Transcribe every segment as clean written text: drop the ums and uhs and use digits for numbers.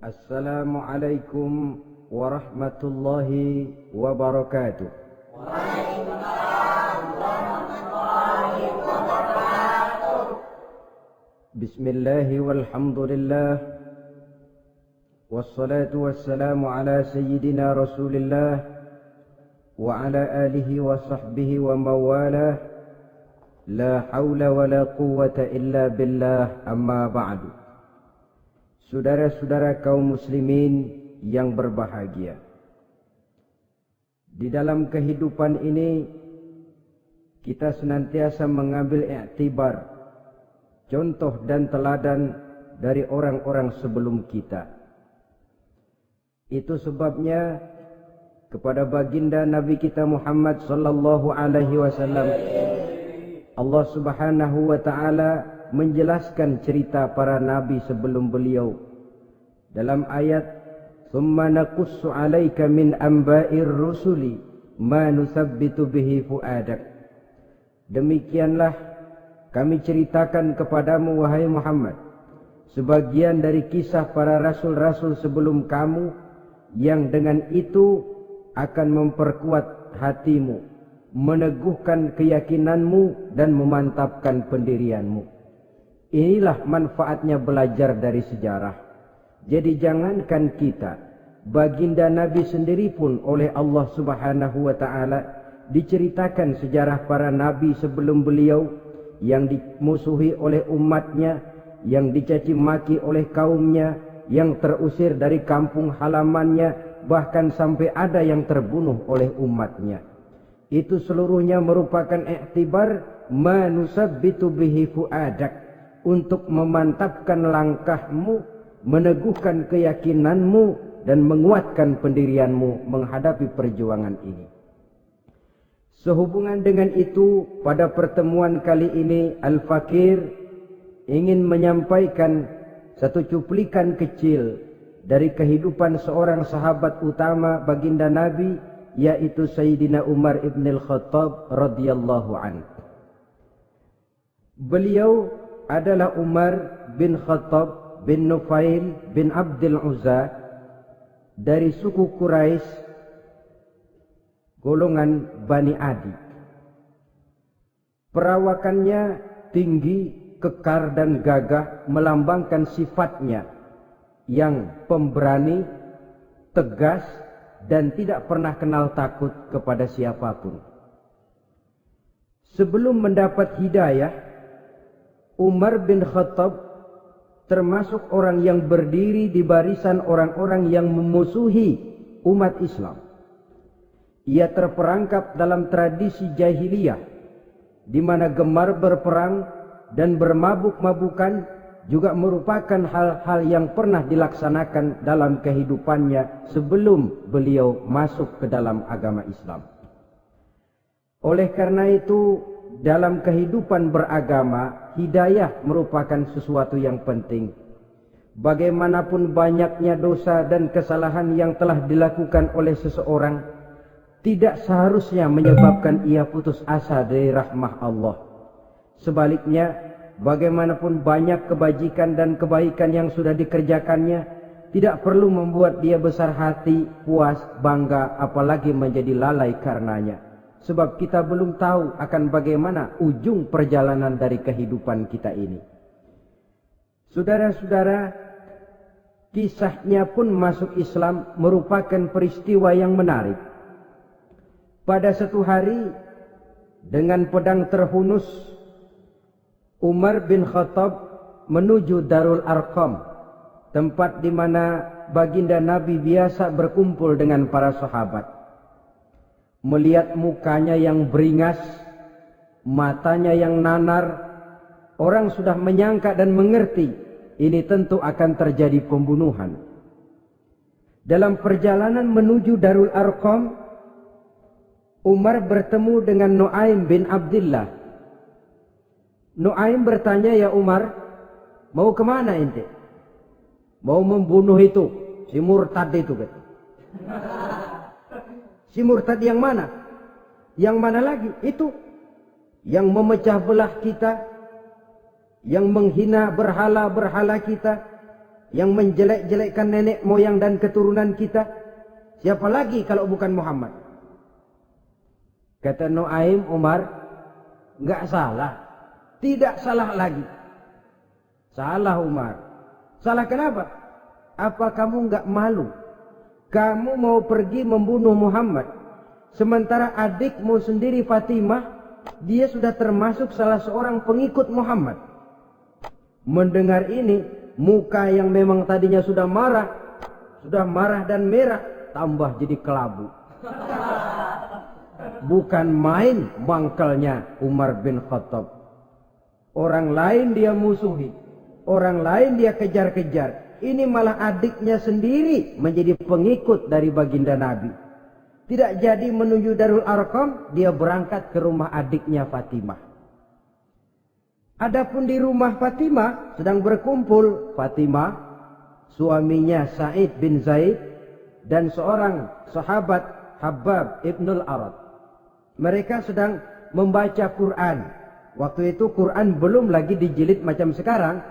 Assalamualaikum warahmatullahi wabarakatuh. Waalaikumsalam warahmatullahi wabarakatuh. Bismillahi walhamdulillah. Wassalatu wassalamu ala sayyidina Rasulillah wa ala alihi wa sahbihi wa mawalah. La hawla wa la quwwata illa billah, amma ba'du. Saudara-saudara kaum muslimin yang berbahagia, di dalam kehidupan ini kita senantiasa mengambil iktibar, contoh dan teladan dari orang-orang sebelum kita. Itu sebabnya kepada baginda Nabi kita Muhammad sallallahu alaihi wasallam Allah Subhanahu wa taala menjelaskan cerita para nabi sebelum beliau dalam ayat "Tsumma naqussu 'alaika min amba'ir rusuli ma nusabbitu bihi fu'adak." Demikianlah kami ceritakan kepadamu wahai Muhammad sebagian dari kisah para rasul-rasul sebelum kamu yang dengan itu akan memperkuat hatimu, meneguhkan keyakinanmu dan memantapkan pendirianmu. Inilah manfaatnya belajar dari sejarah. Jadi jangankan kita, baginda Nabi sendiri pun oleh Allah Subhanahu wa taala diceritakan sejarah para nabi sebelum beliau yang dimusuhi oleh umatnya, yang dicaci maki oleh kaumnya, yang terusir dari kampung halamannya, bahkan sampai ada yang terbunuh oleh umatnya. Itu seluruhnya merupakan iktibar manusabbitu bihi fu'adak, untuk memantapkan langkahmu, meneguhkan keyakinanmu dan menguatkan pendirianmu menghadapi perjuangan ini. Sehubungan dengan itu, pada pertemuan kali ini Al-Fakir ingin menyampaikan satu cuplikan kecil dari kehidupan seorang sahabat utama baginda Nabi, yaitu Sayyidina Umar ibn al-Khattab radhiyallahu anhu. Beliau adalah Umar bin Khattab bin Nufail bin Abdul Uzza dari suku Quraisy, golongan Bani Adi. Perawakannya tinggi, kekar dan gagah, melambangkan sifatnya yang pemberani, tegas, dan tidak pernah kenal takut kepada siapapun. Sebelum mendapat hidayah, Umar bin Khattab termasuk orang yang berdiri di barisan orang-orang yang memusuhi umat Islam. Ia terperangkap dalam tradisi jahiliyah, di mana gemar berperang dan bermabuk-mabukan juga merupakan hal-hal yang pernah dilaksanakan dalam kehidupannya sebelum beliau masuk ke dalam agama Islam. Oleh karena itu, dalam kehidupan beragama, hidayah merupakan sesuatu yang penting. Bagaimanapun banyaknya dosa dan kesalahan yang telah dilakukan oleh seseorang, tidak seharusnya menyebabkan ia putus asa dari rahmah Allah. Sebaliknya, bagaimanapun banyak kebajikan dan kebaikan yang sudah dikerjakannya, tidak perlu membuat dia besar hati, puas, bangga, apalagi menjadi lalai karenanya. Sebab kita belum tahu akan bagaimana ujung perjalanan dari kehidupan kita ini. Saudara-saudara, kisahnya pun masuk Islam merupakan peristiwa yang menarik. Pada satu hari, dengan pedang terhunus, Umar bin Khattab menuju Darul Arqam, tempat di mana baginda Nabi biasa berkumpul dengan para sahabat. Melihat mukanya yang beringas, matanya yang nanar, orang sudah menyangka dan mengerti ini tentu akan terjadi pembunuhan. Dalam perjalanan menuju Darul Arqam, Umar bertemu dengan Nuaim bin Abdullah. Nuaim bertanya, "Ya Umar, mau kemana ente?" "Mau membunuh itu, si murtad itu." "Si murtad yang mana?" "Yang mana lagi?" "Itu, yang memecah belah kita, yang menghina berhala-berhala kita, yang menjelek-jelekkan nenek moyang dan keturunan kita. Siapa lagi kalau bukan Muhammad? Kata Nuaim Umar, enggak salah. Tidak salah lagi. Salah Umar. Salah kenapa? Apa kamu enggak malu? Kamu mau pergi membunuh Muhammad, sementara adikmu sendiri Fatimah, dia sudah termasuk salah seorang pengikut Muhammad. Mendengar ini, muka yang memang tadinya sudah marah dan merah, tambah jadi kelabu. Bukan main mangkalnya Umar bin Khattab. Orang lain dia musuhi, orang lain dia kejar-kejar. Ini malah adiknya sendiri menjadi pengikut dari baginda Nabi. Tidak jadi menuju Darul Arqam, dia berangkat ke rumah adiknya Fatimah. Adapun di rumah Fatimah sedang berkumpul Fatimah, suaminya Sa'id bin Zaid, dan seorang sahabat Habbab ibnul Arad. Mereka sedang membaca Quran. Waktu itu Quran belum lagi dijilid macam sekarang,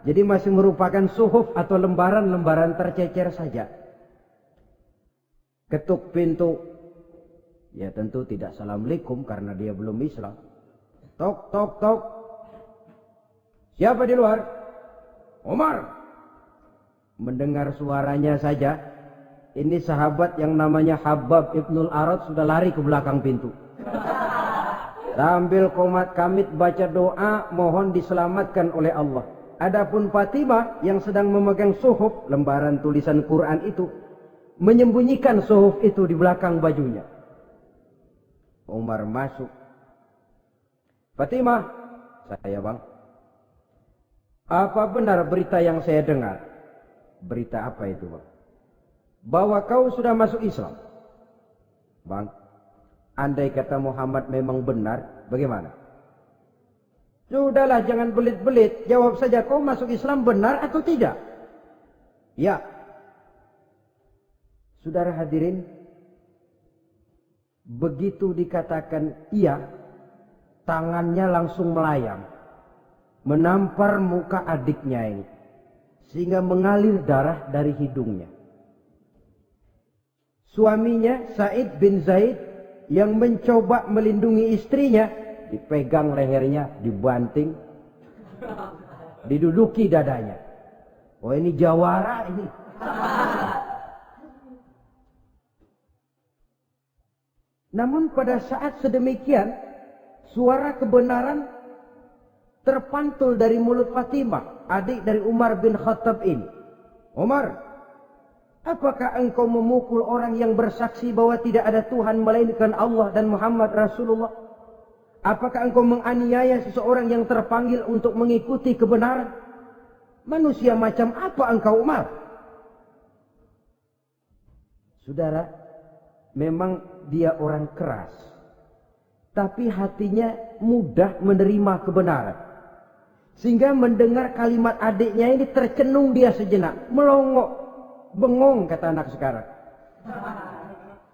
jadi masih merupakan suhuf atau lembaran-lembaran tercecer saja. Ketuk pintu. Ya tentu tidak assalamualaikum karena dia belum Islam. Tok, tok, tok. Siapa di luar? Umar. Mendengar suaranya saja, ini sahabat yang namanya Habbab ibnul Arad sudah lari ke belakang pintu. Sambil komat kamit baca doa mohon diselamatkan oleh Allah. Adapun Fatimah yang sedang memegang suhuf, lembaran tulisan Quran itu, menyembunyikan suhuf itu di belakang bajunya. Umar masuk. Fatimah, saya bang. Apa benar berita yang saya dengar? Berita apa itu bang? Bahwa kau sudah masuk Islam. Bang, andai kata Muhammad memang benar, bagaimana? Sudahlah, jangan belit-belit. Jawab saja, kau masuk Islam benar atau tidak? Ya. Saudara hadirin, begitu dikatakan iya, tangannya langsung melayang, menampar muka adiknya ini, sehingga mengalir darah dari hidungnya. Suaminya Sa'id bin Zaid yang mencoba melindungi istrinya, dipegang lehernya, dibanting, diduduki dadanya. Oh ini jawara ini. Namun pada saat sedemikian, suara kebenaran terpantul dari mulut Fatimah, adik dari Umar bin Khattab ini. Umar, apakah engkau memukul orang yang bersaksi bahwa tidak ada Tuhan melainkan Allah dan Muhammad Rasulullah? Apakah engkau menganiaya seseorang yang terpanggil untuk mengikuti kebenaran? Manusia macam apa engkau, Umar? Saudara, memang dia orang keras, tapi hatinya mudah menerima kebenaran. Sehingga mendengar kalimat adiknya ini tercenung dia sejenak, melongok, bengong kata anak sekarang.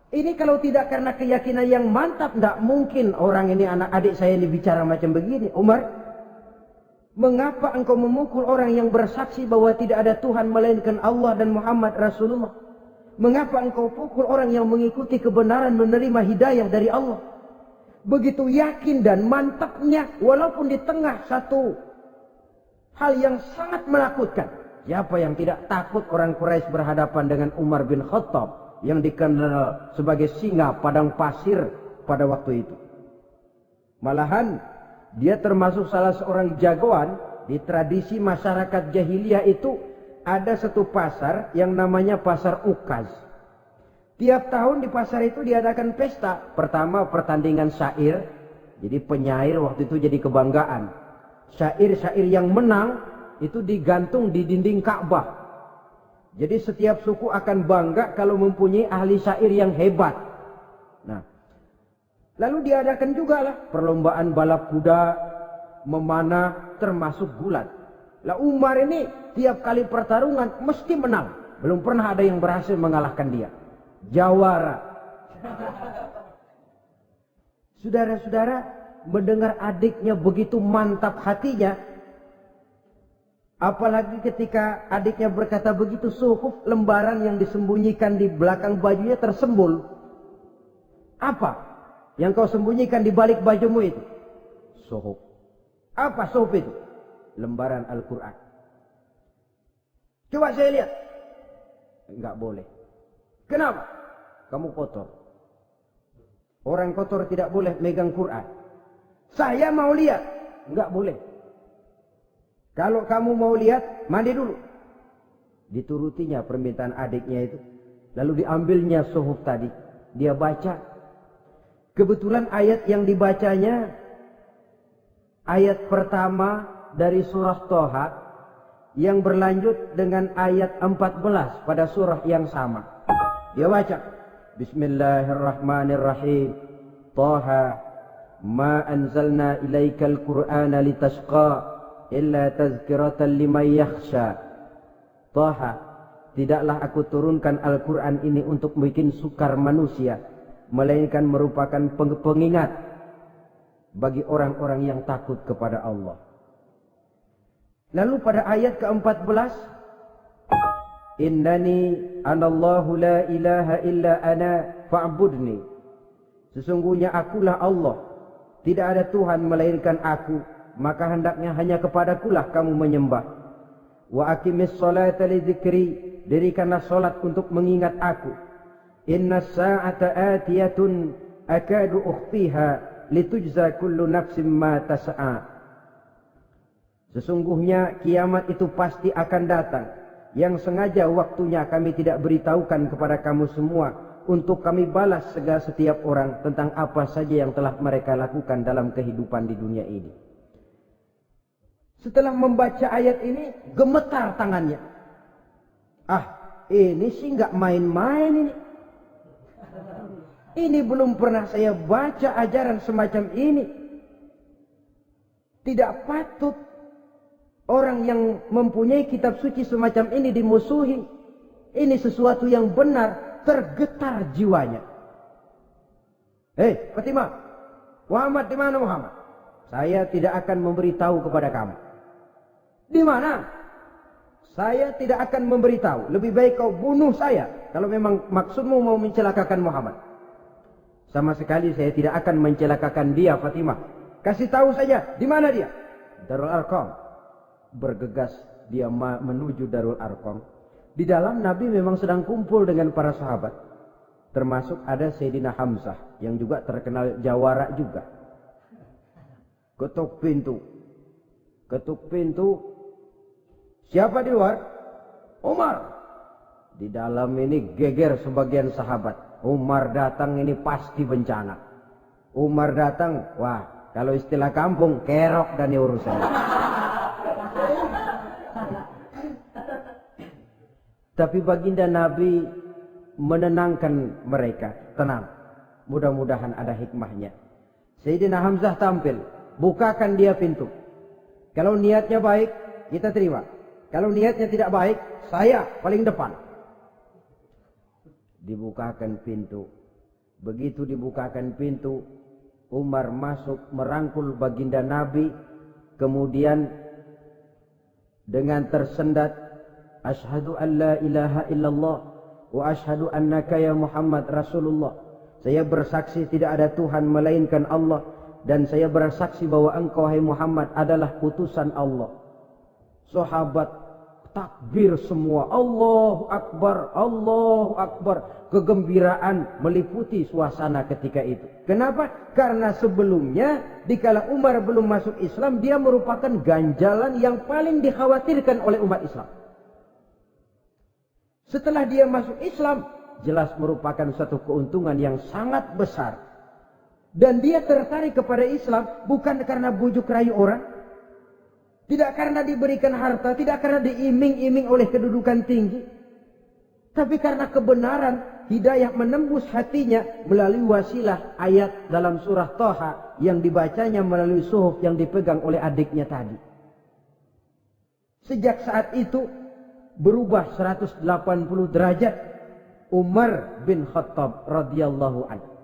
Ini kalau tidak karena keyakinan yang mantap, tidak mungkin orang ini, anak adik saya ini bicara macam begini. Umar, mengapa engkau memukul orang yang bersaksi bahwa tidak ada Tuhan melainkan Allah dan Muhammad Rasulullah? Mengapa engkau pukul orang yang mengikuti kebenaran, menerima hidayah dari Allah? Begitu yakin dan mantapnya, walaupun di tengah satu hal yang sangat menakutkan. Siapa yang tidak takut orang Quraisy berhadapan dengan Umar bin Khattab yang dikenal sebagai singa padang pasir pada waktu itu? Malahan dia termasuk salah seorang jagoan di tradisi masyarakat jahiliyah itu. Ada satu pasar yang namanya pasar Ukaz. Tiap tahun di pasar itu diadakan pesta. Pertama pertandingan syair. Jadi penyair waktu itu jadi kebanggaan. Syair-syair yang menang itu digantung di dinding Ka'bah. Jadi setiap suku akan bangga kalau mempunyai ahli syair yang hebat. Nah, lalu diadakan juga lah perlombaan balap kuda, memanah, termasuk gulat. Lah Umar ini tiap kali pertarungan mesti menang. Belum pernah ada yang berhasil mengalahkan dia. Jawara. Saudara-saudara, mendengar adiknya begitu mantap hatinya, Apalagi ketika adiknya berkata begitu, suhuf, lembaran yang disembunyikan di belakang bajunya tersembul. Apa yang kau sembunyikan di balik bajumu itu? Suhuf. Apa suhuf itu? Lembaran Al-Quran. Coba saya lihat. Enggak boleh. Kenapa? Kamu kotor. Orang kotor tidak boleh megang Quran. Saya mau lihat. Enggak boleh. Kalau kamu mau lihat, mandi dulu. Diturutinya permintaan adiknya itu. Lalu diambilnya suhuf tadi. Dia baca. Kebetulan ayat yang dibacanya, ayat pertama dari surah Toha, yang berlanjut dengan ayat 14 pada surah yang sama. Dia baca. Bismillahirrahmanirrahim. Toha, ma anzalna ilaikal Qur'ana litashqa. Illa tazkiratan liman yakhsha. Taha, tidaklah aku turunkan Al-Quran ini untuk bikin sukar manusia, melainkan merupakan pengingat bagi orang-orang yang takut kepada Allah. Lalu pada ayat ke-14, Innani anallahu la ilaha illa ana fa'budni. Sesungguhnya akulah Allah, tidak ada Tuhan melainkan aku, maka hendaknya hanya kepadakulah kamu menyembah. Wa aqimis sholata li dzikri, dirikanlah salat untuk mengingat aku. Innas sa'ata atiyatun akadu ukhfiha litujza kullu nafsin ma tas'a. Sesungguhnya kiamat itu pasti akan datang, yang sengaja waktunya kami tidak beritahukan kepada kamu semua, untuk kami balas segala setiap orang tentang apa saja yang telah mereka lakukan dalam kehidupan di dunia ini. Setelah membaca ayat ini, gemetar tangannya. Ini sih nggak main-main ini. Ini belum pernah saya baca ajaran semacam ini. Tidak patut orang yang mempunyai kitab suci semacam ini dimusuhi. Ini sesuatu yang benar, tergetar jiwanya. Hei, Fatimah, Muhammad di mana Muhammad? Saya tidak akan memberitahu kepada kamu. Di mana? Saya tidak akan memberitahu. Lebih baik kau bunuh saya kalau memang maksudmu mau mencelakakan Muhammad. Sama sekali saya tidak akan mencelakakan dia, Fatimah. Kasih tahu saja, di mana dia? Darul Arqam. Bergegas dia menuju Darul Arqam. Di dalam Nabi memang sedang kumpul dengan para sahabat. Termasuk ada Sayyidina Hamzah yang juga terkenal jawara juga. Ketuk pintu. Ketuk pintu. Siapa di luar? Umar. Di dalam ini geger sebagian sahabat. Umar datang ini pasti bencana. Umar datang, wah, kalau istilah kampung, kerok dan urusan. Tapi baginda Nabi menenangkan mereka. Tenang. Mudah-mudahan ada hikmahnya. Sayyidina Hamzah tampil. Bukakan dia pintu. Kalau niatnya baik, kita terima. Kalau niatnya tidak baik, saya paling depan. Dibukakan pintu. Begitu dibukakan pintu, Umar masuk merangkul baginda Nabi. Kemudian dengan tersendat, Asyhadu an la ilaha illallah wa asyhadu annaka ya Muhammad Rasulullah. Saya bersaksi tidak ada Tuhan melainkan Allah, dan saya bersaksi bahwa engkau hai Muhammad adalah utusan Allah. Sahabat takbir semua. Allahu Akbar, Allahu Akbar. Kegembiraan meliputi suasana ketika itu. Kenapa? Karena sebelumnya dikala Umar belum masuk Islam, dia merupakan ganjalan yang paling dikhawatirkan oleh umat Islam. Setelah dia masuk Islam, jelas merupakan suatu keuntungan yang sangat besar. Dan dia tertarik kepada Islam bukan karena bujuk rayu orang, tidak karena diberikan harta, tidak karena diiming-iming oleh kedudukan tinggi, tapi karena kebenaran, hidayah menembus hatinya melalui wasilah ayat dalam surah Toha yang dibacanya melalui suhuf yang dipegang oleh adiknya tadi. Sejak saat itu berubah 180 derajat Umar bin Khattab radhiyallahu anhu.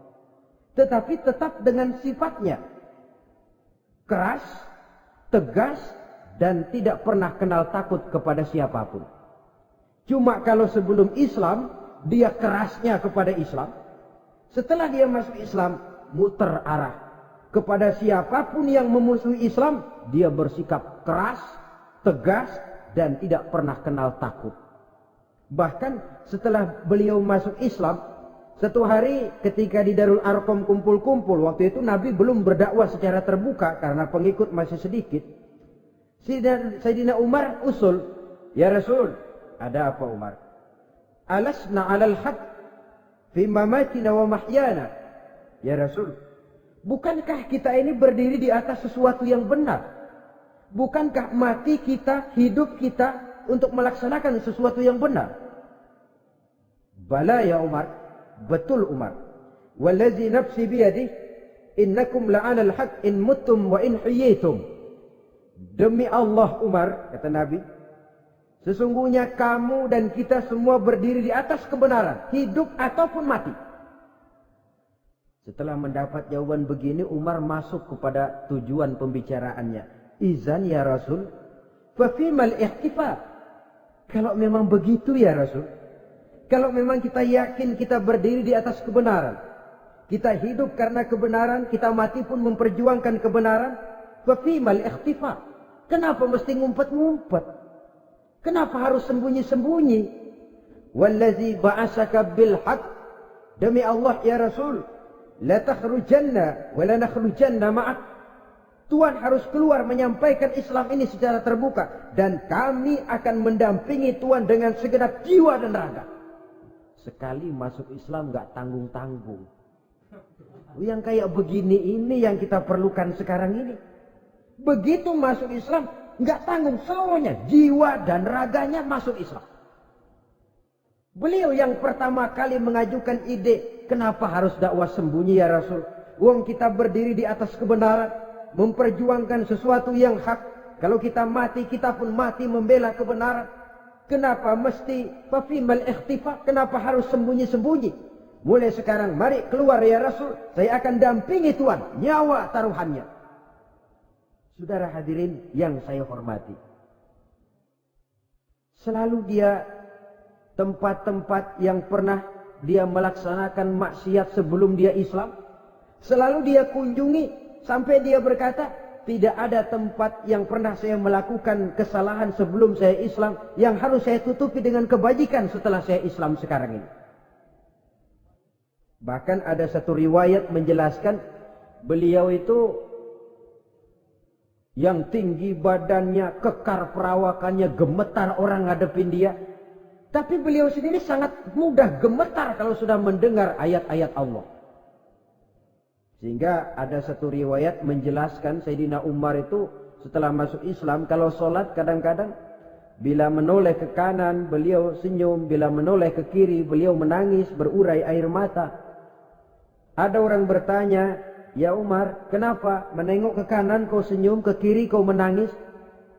Tetapi tetap dengan sifatnya keras, tegas, dan tidak pernah kenal takut kepada siapapun. Cuma kalau sebelum Islam, dia kerasnya kepada Islam. Setelah dia masuk Islam, muter arah. Kepada siapapun yang memusuhi Islam, dia bersikap keras, tegas, dan tidak pernah kenal takut. Bahkan setelah beliau masuk Islam, satu hari ketika di Darul Arqam kumpul-kumpul, waktu itu Nabi belum berdakwah secara terbuka karena pengikut masih sedikit. Sayyidina Umar usul, "Ya Rasul, ada apa Umar? Alasna 'alal haq fi mamatina wa mahyana." Ya Rasul, bukankah kita ini berdiri di atas sesuatu yang benar? Bukankah mati kita, hidup kita untuk melaksanakan sesuatu yang benar? Bala ya Umar, betul Umar. Wallazi nafsi biyadih, innakum la'alal haq in muttum wa in huyitum. Demi Allah Umar, kata Nabi, sesungguhnya kamu dan kita semua berdiri di atas kebenaran, hidup ataupun mati. Setelah mendapat jawaban begini, Umar masuk kepada tujuan pembicaraannya. Izan ya Rasul, fafimal ihtifal. Kalau memang begitu ya Rasul, kalau memang kita yakin kita berdiri di atas kebenaran, kita hidup karena kebenaran, kita mati pun memperjuangkan kebenaran, fafimal ihtifal. Kenapa mesti ngumpet-ngumpet? Kenapa harus sembunyi-sembunyi? Wallazi ba'asaka bil haq, demi Allah ya Rasul, la takhrujanna wa la nakhrujanna ma'ak. Tuhan harus keluar menyampaikan Islam ini secara terbuka, dan kami akan mendampingi Tuhan dengan segenap jiwa dan raga. Sekali masuk Islam gak tanggung-tanggung. Yang kayak begini ini yang kita perlukan sekarang ini. Begitu masuk Islam gak tanggung, semuanya jiwa dan raganya masuk Islam. Beliau yang pertama kali mengajukan ide, kenapa harus dakwah sembunyi ya Rasul? Wong kita berdiri di atas kebenaran, memperjuangkan sesuatu yang hak. Kalau kita mati, kita pun mati membela kebenaran. Kenapa mesti fafimal ikhtifa? Kenapa harus sembunyi-sembunyi? Mulai sekarang mari keluar ya Rasul, saya akan dampingi Tuhan, nyawa taruhannya. Saudara hadirin yang saya hormati, selalu dia tempat-tempat yang pernah dia melaksanakan maksiat sebelum dia Islam, selalu dia kunjungi. Sampai dia berkata, tidak ada tempat yang pernah saya melakukan kesalahan sebelum saya Islam yang harus saya tutupi dengan kebajikan setelah saya Islam sekarang ini. Bahkan ada satu riwayat menjelaskan, beliau itu yang tinggi badannya, kekar perawakannya, gemetar orang ngadepin dia. Tapi beliau sendiri sangat mudah gemetar kalau sudah mendengar ayat-ayat Allah. Sehingga ada satu riwayat menjelaskan Sayyidina Umar itu setelah masuk Islam, kalau sholat kadang-kadang bila menoleh ke kanan beliau senyum, bila menoleh ke kiri beliau menangis berurai air mata. Ada orang bertanya, ya Umar, kenapa menengok ke kanan kau senyum, ke kiri kau menangis?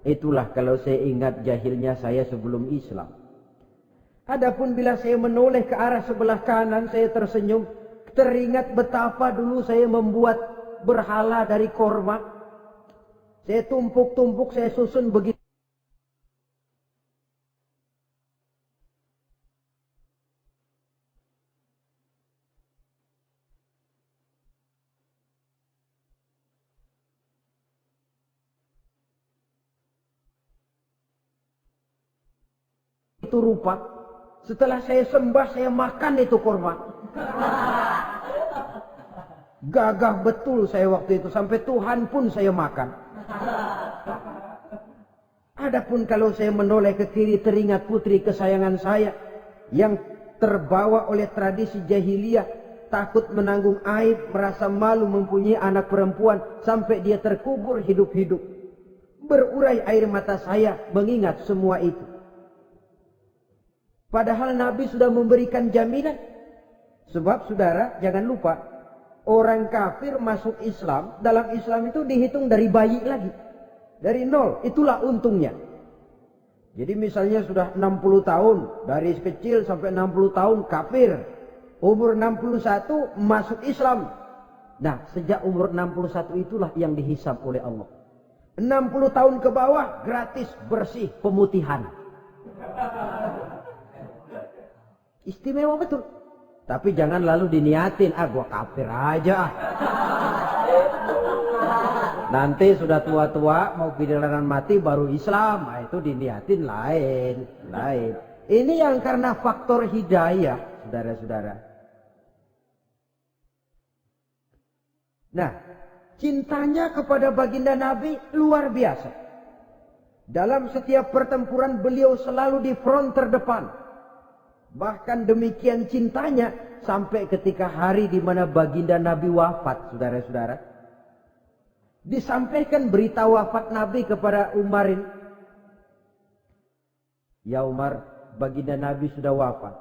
Itulah kalau saya ingat jahilnya saya sebelum Islam. Adapun bila saya menoleh ke arah sebelah kanan saya tersenyum, teringat betapa dulu saya membuat berhala dari korma. Saya tumpuk-tumpuk, saya susun begitu. Itu rupa. Setelah saya sembah, saya makan itu korma. Gagah betul saya waktu itu, sampai Tuhan pun saya makan. Adapun kalau saya menoleh ke kiri, teringat putri kesayangan saya yang terbawa oleh tradisi jahiliyah, takut menanggung aib, merasa malu mempunyai anak perempuan, sampai dia terkubur hidup-hidup. Berurai air mata saya mengingat semua itu. Padahal Nabi sudah memberikan jaminan. Sebab saudara jangan lupa, orang kafir masuk Islam, dalam Islam itu dihitung dari bayi lagi. Dari nol, itulah untungnya. Jadi misalnya sudah 60 tahun, dari kecil sampai 60 tahun kafir. Umur 61 masuk Islam. Nah, sejak umur 61 itulah yang dihisab oleh Allah. 60 tahun ke bawah gratis bersih pemutihan. Istimewa betul. Tapi jangan lalu diniatin, gua kafir aja. Nanti sudah tua-tua mau giliran mati baru Islam. Nah, itu diniatin lain. Ini yang karena faktor hidayah, saudara-saudara. Nah, cintanya kepada baginda Nabi luar biasa. Dalam setiap pertempuran beliau selalu di front terdepan. Bahkan demikian cintanya sampai ketika hari di mana baginda Nabi wafat, saudara-saudara. Disampaikan berita wafat Nabi kepada Umar ini. Ya Umar, baginda Nabi sudah wafat.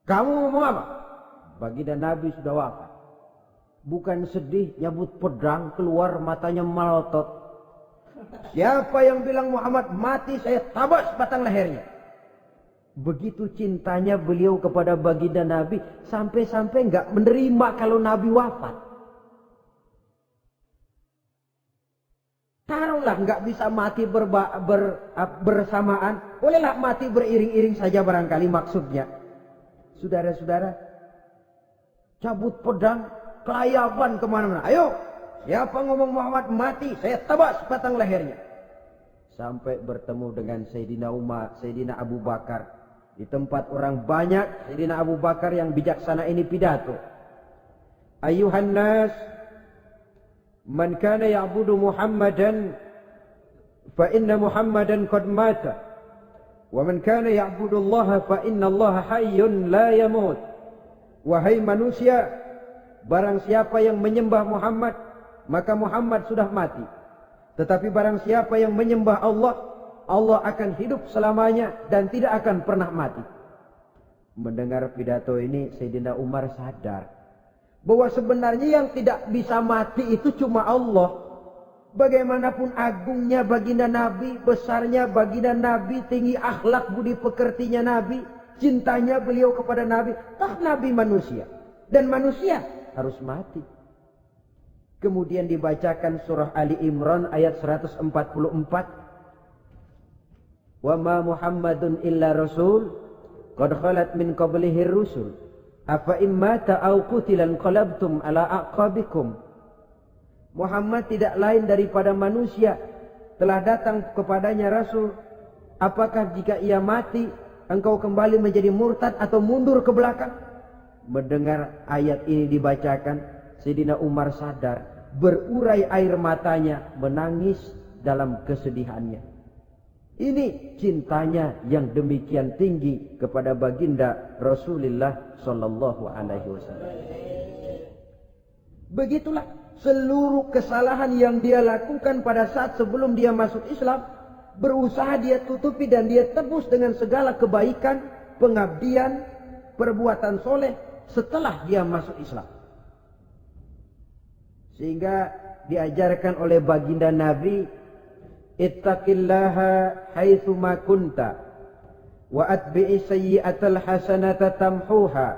Kamu ngomong apa? Baginda Nabi sudah wafat. Bukan sedih, nyabut pedang, keluar matanya melotot. Siapa yang bilang Muhammad mati, saya tabas batang lehernya. Begitu cintanya beliau kepada baginda Nabi, sampai-sampai nggak menerima kalau Nabi wafat. Taruhlah nggak bisa mati bersamaan, bolehlah mati beriring-iring saja barangkali maksudnya. Saudara-saudara, cabut pedang, kelayaban kemana-mana. Ayo, siapa ngomong Muhammad mati, saya tabas batang lehernya. Sampai bertemu dengan Sayyidina Umar, Sayyidina Abu Bakar. Di tempat orang banyak, Sayyidina Abu Bakar yang bijaksana ini pidato. Ayuhan nas, man kana ya'budu Muhammadan fa inna Muhammadan qad mata wa man kana ya'budu Allah fa inna Allah hayyun la yamut. Wahai manusia, barang siapa yang menyembah Muhammad, maka Muhammad sudah mati. Tetapi barang siapa yang menyembah Allah, Allah akan hidup selamanya dan tidak akan pernah mati. Mendengar pidato ini, Sayyidina Umar sadar bahwa sebenarnya yang tidak bisa mati itu cuma Allah. Bagaimanapun agungnya baginda Nabi, besarnya baginda Nabi, tinggi akhlak budi pekertinya Nabi, cintanya beliau kepada Nabi, toh Nabi manusia. Dan manusia harus mati. Kemudian dibacakan surah Ali Imran ayat 144. Wa ma Muhammadun illa rasul qad khalat min qablihi rusul afa immata aw qutilan qalabtum ala aqabikum. Muhammad tidak lain daripada manusia, telah datang kepadanya rasul. Apakah jika ia mati engkau kembali menjadi murtad atau mundur ke belakang? Mendengar ayat ini dibacakan, Sayyidina Umar sadar, berurai air matanya, menangis dalam kesedihannya. Ini cintanya yang demikian tinggi kepada baginda Rasulullah sallallahu alaihi wasallam. Begitulah seluruh kesalahan yang dia lakukan pada saat sebelum dia masuk Islam, berusaha dia tutupi dan dia tebus dengan segala kebaikan, pengabdian, perbuatan soleh setelah dia masuk Islam. Sehingga diajarkan oleh baginda Nabi, ittaqillaha haitsu ma kunta wa atbi'i sayyi'atal hasanata tamhuha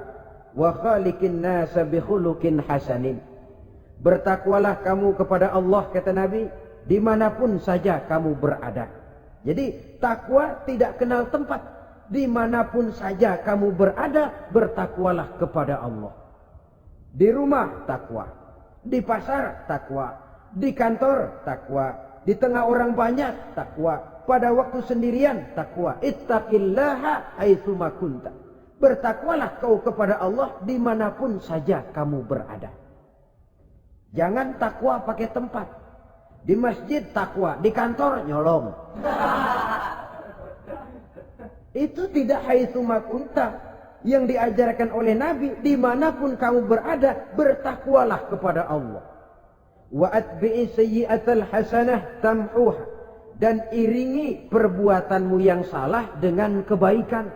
wa khaliqin nasa bi khuluqin hasanin. Bertakwalah kamu kepada Allah, kata Nabi, dimanapun saja kamu berada. Jadi takwa tidak kenal tempat. Dimanapun saja kamu berada, bertakwalah kepada Allah. Di rumah takwa, di pasar takwa, di kantor takwa, di tengah orang banyak takwa, pada waktu sendirian takwa. Ittaqillaha haitsu ma kunta. Bertakwalah kau kepada Allah dimanapun saja kamu berada. Jangan takwa pakai tempat. Di masjid takwa, di kantor nyolong. Itu tidak haitsu ma kunta. Yang diajarkan oleh Nabi, dimanapun kamu berada, bertakwalah kepada Allah. Wa atbi'i sayyi'atal hasanah tamhuha. Dan iringi perbuatanmu yang salah dengan kebaikan.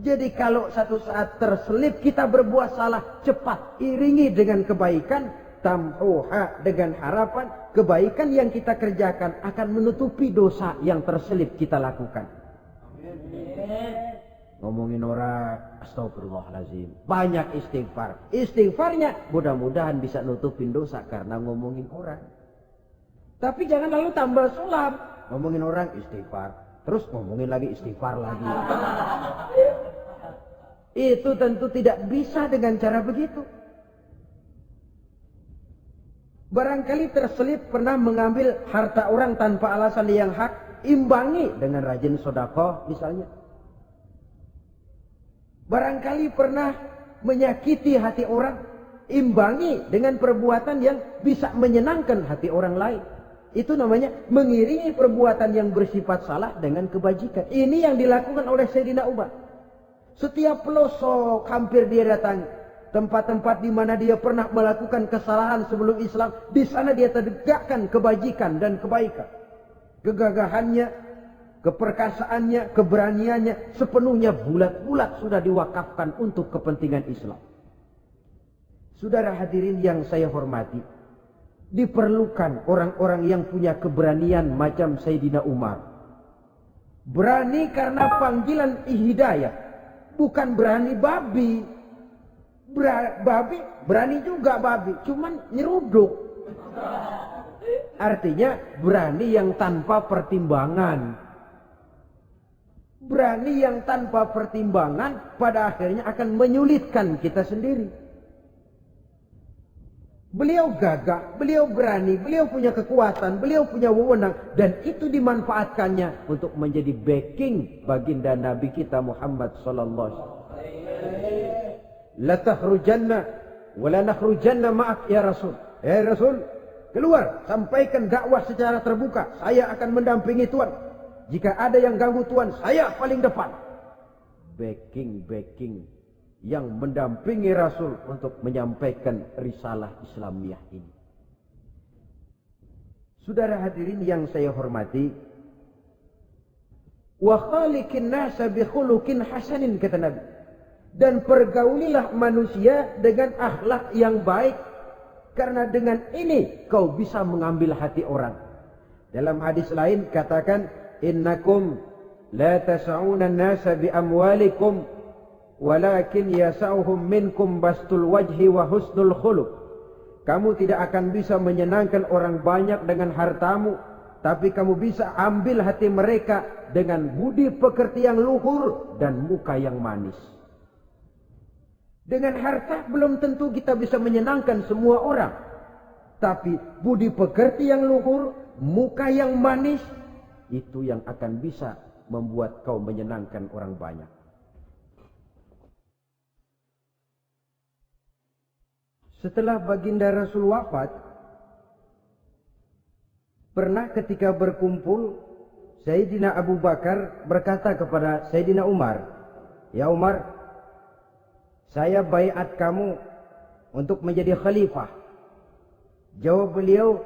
Jadi kalau satu saat terselip kita berbuat salah, cepat iringi dengan kebaikan. Tamhuha, dengan harapan kebaikan yang kita kerjakan akan menutupi dosa yang terselip kita lakukan. Ngomongin orang, astagfirullahaladzim, banyak istighfar. Istighfarnya mudah-mudahan bisa nutupin dosa karena ngomongin orang. Tapi jangan lalu tambah sulap. Ngomongin orang istighfar. Terus ngomongin lagi istighfar lagi. Itu tentu tidak bisa dengan cara begitu. Barangkali terselip pernah mengambil harta orang tanpa alasan yang hak. Imbangi dengan rajin sedekah misalnya. Barangkali pernah menyakiti hati orang. Imbangi dengan perbuatan yang bisa menyenangkan hati orang lain. Itu namanya mengiringi perbuatan yang bersifat salah dengan kebajikan. Ini yang dilakukan oleh Sayyidina Umar. Setiap pelosok hampir dia datangi. Tempat-tempat di mana dia pernah melakukan kesalahan sebelum Islam. Di sana dia tegakkan kebajikan dan kebaikan. Kegagahannya, keperkasaannya, keberaniannya sepenuhnya bulat-bulat sudah diwakafkan untuk kepentingan Islam. Saudara hadirin yang saya hormati, diperlukan orang-orang yang punya keberanian macam Sayyidina Umar. Berani karena panggilan hidayah, bukan berani babi. Babi berani juga babi, cuman nyeruduk. Artinya berani yang tanpa pertimbangan. Berani yang tanpa pertimbangan pada akhirnya akan menyulitkan kita sendiri. Beliau gagah, beliau berani, beliau punya kekuatan, beliau punya wewenang. Dan itu dimanfaatkannya untuk menjadi backing baginda Nabi kita Muhammad sallallahu alaihi wasallam. La takhrujanna wa la nakhrujanna ma'ak ya Rasul. Rasul, keluar, sampaikan dakwah secara terbuka. Saya akan mendampingi Tuhan. Jika ada yang ganggu Tuhan, saya paling depan. Backing yang mendampingi Rasul untuk menyampaikan risalah Islamiyah ini. Saudara hadirin yang saya hormati, wa khaliqin nasa bi khuluqin hasanin, kata Nabi. Dan pergaulilah manusia dengan akhlak yang baik, karena dengan ini kau bisa mengambil hati orang. Dalam hadis lain katakan, innakum la tas'una an-nasa bi amwalikum walakin yas'uhum minkum bastul wajhi wa husnul khuluq. Kamu tidak akan bisa menyenangkan orang banyak dengan hartamu, tapi kamu bisa ambil hati mereka dengan budi pekerti yang luhur dan muka yang manis. Dengan harta belum tentu kita bisa menyenangkan semua orang, tapi budi pekerti yang luhur, muka yang manis, itu yang akan bisa membuat kau menyenangkan orang banyak. Setelah baginda Rasul wafat, pernah ketika berkumpul, Sayyidina Abu Bakar berkata kepada Sayyidina Umar, "Ya Umar, saya baiat kamu untuk menjadi khalifah." Jawab beliau,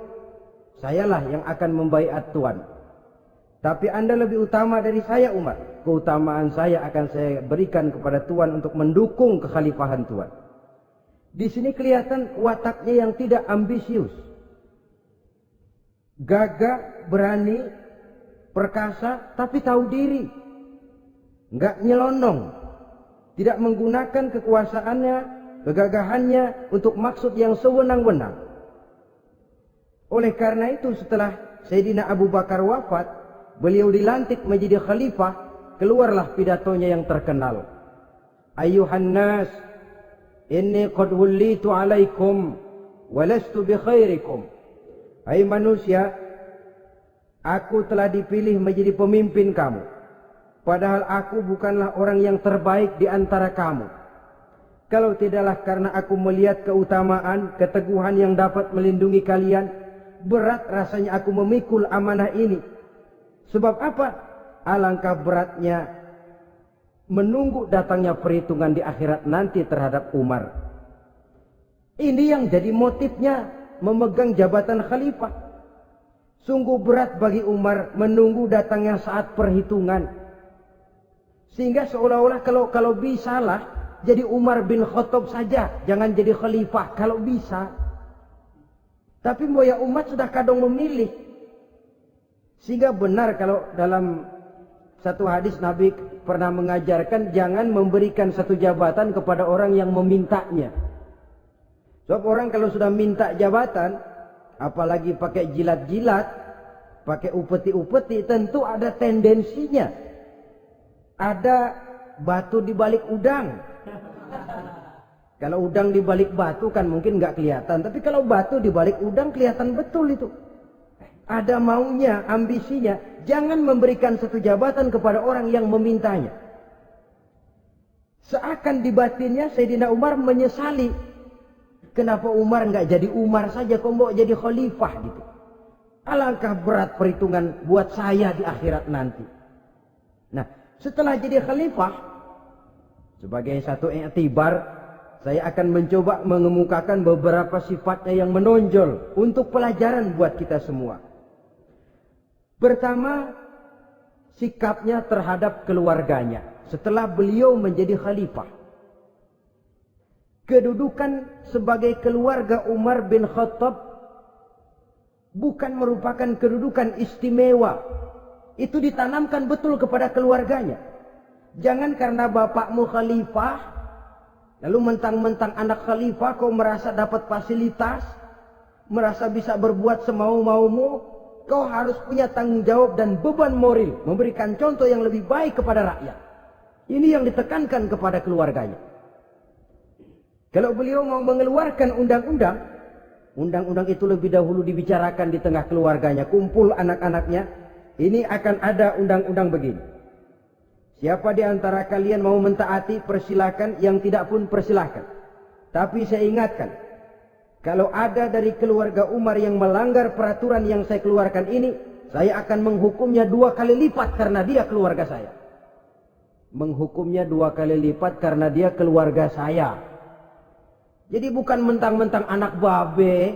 "Sayalah yang akan membaiat Tuan. Tapi Anda lebih utama dari saya, Umar. Keutamaan saya akan saya berikan kepada Tuan untuk mendukung kekhalifahan Tuan." Di sini kelihatan wataknya yang tidak ambisius. Gagah, berani, perkasa, tapi tahu diri. Enggak nyelonong. Tidak menggunakan kekuasaannya, kegagahannya untuk maksud yang sewenang-wenang. Oleh karena itu setelah Sayyidina Abu Bakar wafat, beliau dilantik menjadi khalifah, keluarlah pidatonya yang terkenal. Ayuhan nas, inni qad wullitu alaikum walastu bi khairikum. Hai manusia, aku telah dipilih menjadi pemimpin kamu, padahal aku bukanlah orang yang terbaik di antara kamu. Kalau tidaklah karena aku melihat keutamaan, keteguhan yang dapat melindungi kalian, berat rasanya aku memikul amanah ini. Sebab apa? Alangkah beratnya menunggu datangnya perhitungan di akhirat nanti terhadap Umar. Ini yang jadi motifnya memegang jabatan khalifah. Sungguh berat bagi Umar menunggu datangnya saat perhitungan. Sehingga seolah-olah kalau bisalah jadi Umar bin Khattab saja, jangan jadi khalifah kalau bisa. Tapi moya umat sudah kadang memilih. Sehingga benar kalau dalam satu hadis Nabi pernah mengajarkan jangan memberikan satu jabatan kepada orang yang memintanya. Sebab orang kalau sudah minta jabatan, apalagi pakai jilat-jilat, pakai upeti-upeti, tentu ada tendensinya. Ada batu di balik udang. Kalau udang di balik batu kan mungkin nggak kelihatan, tapi kalau batu di balik udang kelihatan betul itu. Ada maunya, ambisinya. Jangan memberikan satu jabatan kepada orang yang memintanya. Seakan di batinnya Sayyidina Umar menyesali. Kenapa Umar nggak jadi Umar saja, kok mau jadi khalifah gitu. Alangkah berat perhitungan buat saya di akhirat nanti. Nah, setelah jadi khalifah, sebagai satu i'tibar, saya akan mencoba mengemukakan beberapa sifatnya yang menonjol untuk pelajaran buat kita semua. Pertama, sikapnya terhadap keluarganya setelah beliau menjadi khalifah. Kedudukan sebagai keluarga Umar bin Khattab bukan merupakan kedudukan istimewa. Itu ditanamkan betul kepada keluarganya. Jangan karena bapakmu khalifah, lalu mentang-mentang anak khalifah kau merasa dapat fasilitas, merasa bisa berbuat semau-maumu. Kau harus punya tanggung jawab dan beban moral, memberikan contoh yang lebih baik kepada rakyat. Ini yang ditekankan kepada keluarganya. Kalau beliau mau mengeluarkan undang-undang, undang-undang itu lebih dahulu dibicarakan di tengah keluarganya, kumpul anak-anaknya. Ini akan ada undang-undang begini. Siapa di antara kalian mau mentaati, persilakan. Yang tidak pun persilakan. Tapi saya ingatkan, kalau ada dari keluarga Umar yang melanggar peraturan yang saya keluarkan ini, saya akan menghukumnya 2 kali lipat karena dia keluarga saya. Menghukumnya 2 kali lipat karena dia keluarga saya. Jadi bukan mentang-mentang anak babe,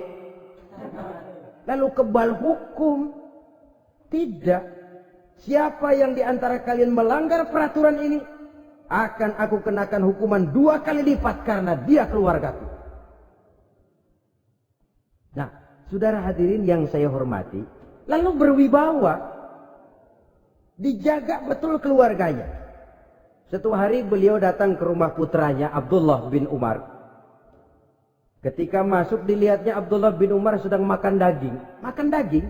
lalu kebal hukum. Tidak. Siapa yang di antara kalian melanggar peraturan ini, akan aku kenakan hukuman 2 kali lipat karena dia keluargaku. Nah, saudara hadirin yang saya hormati, lalu berwibawa, dijaga betul keluarganya. Suatu hari beliau datang ke rumah putranya Abdullah bin Umar. Ketika masuk dilihatnya Abdullah bin Umar sedang makan daging. Makan daging.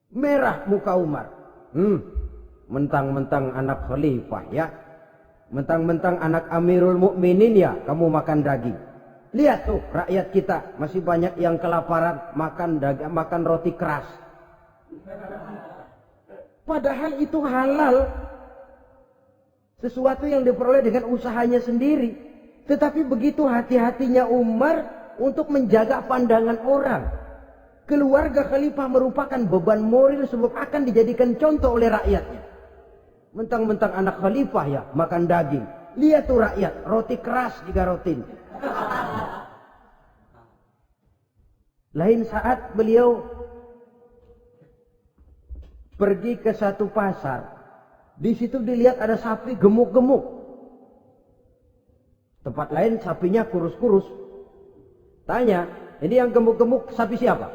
Merah muka Umar. Mentang-mentang anak khalifah ya. Mentang-mentang anak Amirul Mukminin ya, kamu makan daging. Lihat tuh rakyat kita masih banyak yang kelaparan, makan daging, makan roti keras. Padahal itu halal. Sesuatu yang diperoleh dengan usahanya sendiri. Tetapi begitu hati-hatinya Umar untuk menjaga pandangan orang. Keluarga khalifah merupakan beban moral sebab akan dijadikan contoh oleh rakyatnya. Mentang-mentang anak khalifah ya, makan daging. Lihat tuh rakyat, roti keras digarotin. Lain saat beliau pergi ke satu pasar. Di situ dilihat ada sapi gemuk-gemuk. Tempat lain sapinya kurus-kurus. Tanya, ini yang gemuk-gemuk sapi siapa?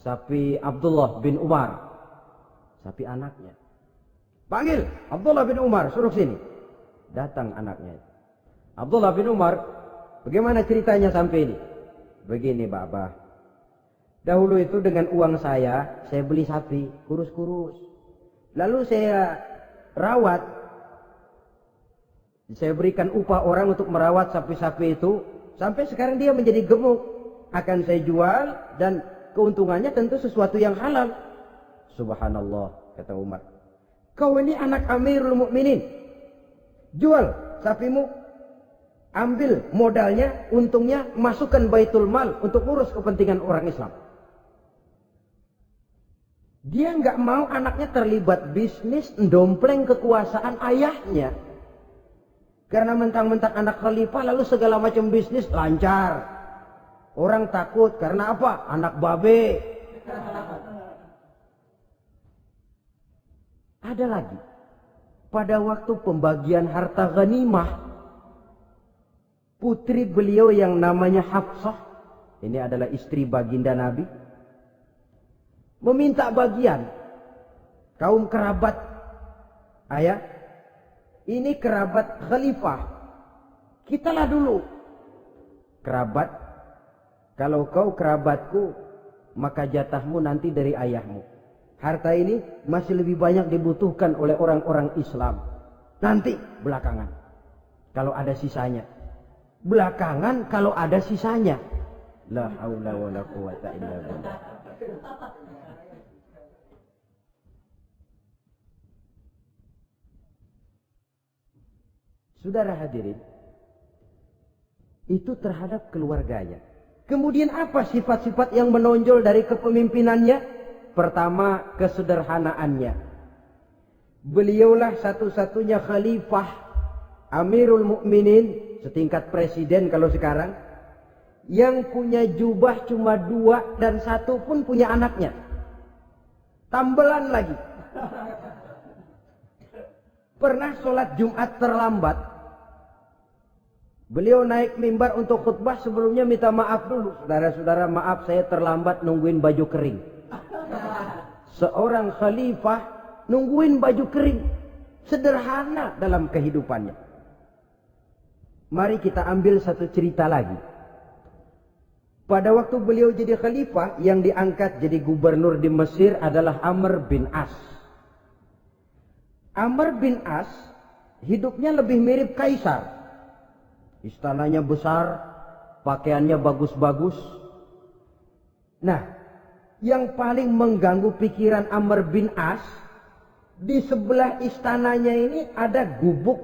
Sapi Abdullah bin Umar. Sapi anaknya. Panggil Abdullah bin Umar, suruh sini. Datang anaknya. Abdullah bin Umar, bagaimana ceritanya sampai ini? Begini Bapak. Dahulu itu dengan uang saya beli sapi kurus-kurus. Lalu saya rawat. Saya berikan upah orang untuk merawat sapi-sapi itu. Sampai sekarang dia menjadi gemuk. Akan saya jual dan keuntungannya tentu sesuatu yang halal. Subhanallah, kata Umar. Kau ini anak Amirul Mukminin. Jual sapimu. Ambil modalnya, untungnya, masukkan Baitul Mal untuk urus kepentingan orang Islam. Dia nggak mau anaknya terlibat bisnis, ndompleng kekuasaan ayahnya. Karena mentang-mentang anak khalifah lalu segala macam bisnis lancar. Orang takut karena apa? Anak babe. Ada lagi. Pada waktu pembagian harta ghanimah, putri beliau yang namanya Hafsah, ini adalah istri baginda Nabi, meminta bagian. Kaum kerabat ayah, ini kerabat khalifah. Kitalah dulu. Kerabat Kalau kau kerabatku, maka jatahmu nanti dari ayahmu. Harta ini masih lebih banyak dibutuhkan oleh orang-orang Islam. Nanti belakangan, kalau ada sisanya. Belakangan kalau ada sisanya. La haula wala quwata illa billah. Saudara hadirin, itu terhadap keluarganya. Kemudian apa sifat-sifat yang menonjol dari kepemimpinannya? Pertama, kesederhanaannya. Beliaulah satu-satunya khalifah, Amirul Mukminin, setingkat presiden kalau sekarang, yang punya jubah cuma 2 dan 1 pun punya anaknya. Tambelan lagi. Pernah sholat Jumat terlambat. Beliau naik mimbar untuk khutbah, sebelumnya minta maaf dulu. Saudara-saudara, maaf saya terlambat nungguin baju kering. Seorang khalifah nungguin baju kering. Sederhana dalam kehidupannya. Mari kita ambil satu cerita lagi. Pada waktu beliau jadi khalifah, yang diangkat jadi gubernur di Mesir adalah Amr bin As. Amr bin As hidupnya lebih mirip kaisar. Istananya besar, pakaiannya bagus-bagus. Nah, yang paling mengganggu pikiran Amr bin As, di sebelah istananya ini ada gubuk